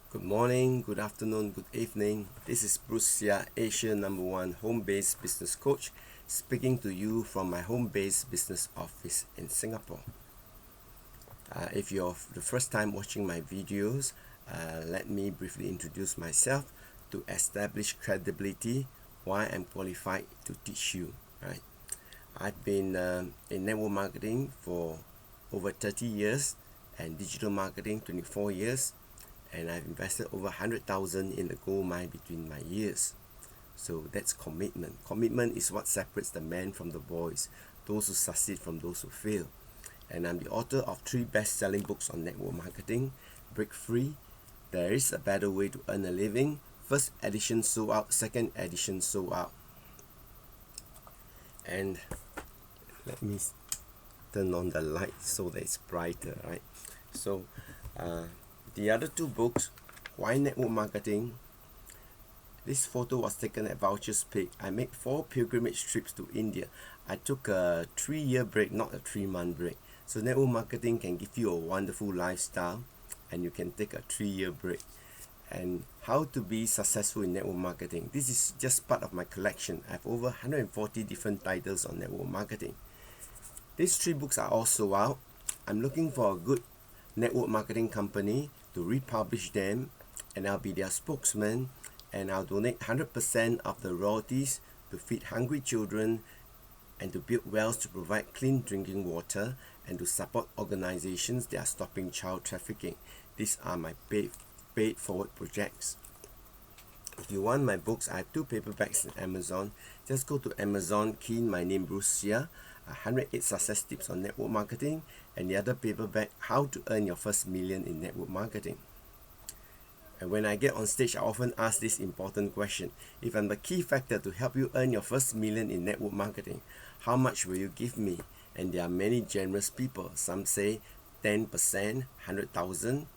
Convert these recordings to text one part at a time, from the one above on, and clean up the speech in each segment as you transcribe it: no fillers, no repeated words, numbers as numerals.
Good morning, good afternoon, good evening. This is Seah, Asia #1 home-based business coach, speaking to you from my home-based business office in Singapore. If you're the first time watching my videos, let me briefly introduce myself to establish credibility, why I'm qualified to teach you. Right? I've been in network marketing for over 30 years and digital marketing 24 years. And I've invested over 100,000 in the gold mine between my years. So that's commitment. Commitment is what separates the man from the boys, those who succeed from those who fail. And I'm the author of 3 best-selling books on network marketing: Break Free, There is a Better Way to Earn a Living, first edition sold out, second edition sold out. And let me turn on the light so that it's brighter, right? So the other 2 books, Why Network Marketing? This photo was taken at Vouchers Peak. I made 4 pilgrimage trips to India. I took a 3-year break, not a 3-month break. So network marketing can give you a wonderful lifestyle, and you can take a 3-year break. And how to be successful in network marketing. This is just part of my collection. I have over 140 different titles on network marketing. These 3 books are all sold out. I'm looking for a good network marketing company to republish them, and I'll be their spokesman, and I'll donate 100% of the royalties to feed hungry children and to build wells to provide clean drinking water and to support organizations that are stopping child trafficking. These are my paid forward projects. If you want my books, I have 2 paperbacks on Amazon. Just go to Amazon, key in my name, Bruce Seah, 108 Success Tips on Network Marketing, and the other paperback, How to Earn Your First Million in Network Marketing. And when I get on stage, I often ask this important question: if I'm the key factor to help you earn your first million in network marketing, how much will you give me? And there are many generous people. Some say 10%, 100,000,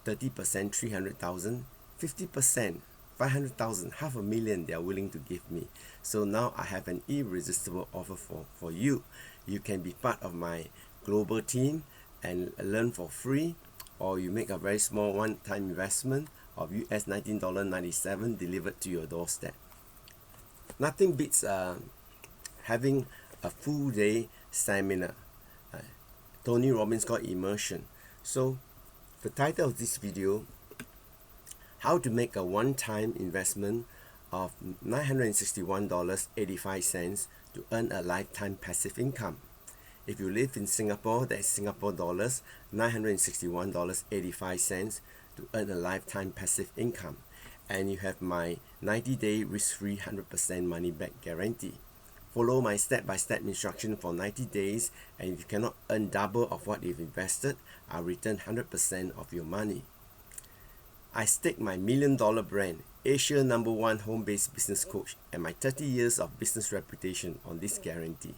30%, 300,000, 50%, 500,000, $500,000 they are willing to give me. So now I have an irresistible offer for you. You can be part of my global team and learn for free, or you make a very small one-time investment of US $19.97 delivered to your doorstep. Nothing beats having a full day seminar. Tony Robbins called immersion. So the title of this video: How to make a one-time investment of $961.85 to earn a lifetime passive income. If you live in Singapore, that is Singapore dollars, $961.85 to earn a lifetime passive income. And you have my 90-day risk-free 100% money-back guarantee. Follow my step-by-step instruction for 90 days, and if you cannot earn double of what you've invested, I'll return 100% of your money. I stake my $1 million brand, Asia #1 home-based business coach, and my 30 years of business reputation on this guarantee.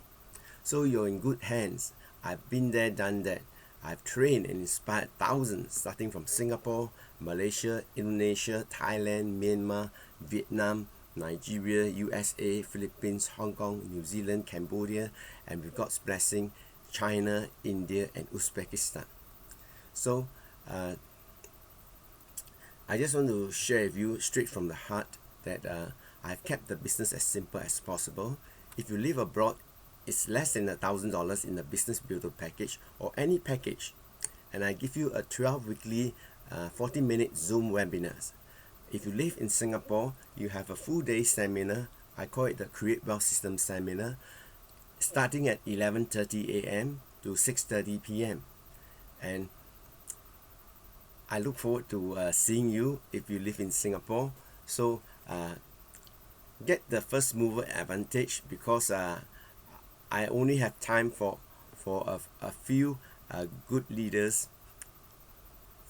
So you're in good hands. I've been there, done that. I've trained and inspired thousands, starting from Singapore, Malaysia, Indonesia, Thailand, Myanmar, Vietnam, Nigeria, USA, Philippines, Hong Kong, New Zealand, Cambodia, and with God's blessing, China, India, and Uzbekistan. So I just want to share with you straight from the heart that I've kept the business as simple as possible. If you live abroad, it's less than $1,000 in the business builder package or any package, and I give you a 12 weekly 40-minute Zoom webinars. If you live in Singapore, you have a full day seminar. I call it the Create Wealth System Seminar, starting at 11:30 a.m. to 6:30 p.m. And I look forward to seeing you if you live in Singapore. So get the first mover advantage, because I only have time for a few good leaders,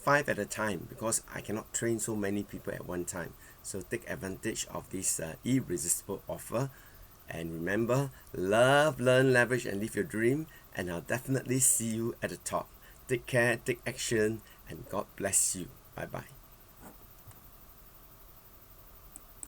5 at a time, because I cannot train so many people at one time. So take advantage of this irresistible offer. And remember, love, learn, leverage, and live your dream. And I'll definitely see you at the top. Take care, take action, and God bless you. Bye-bye.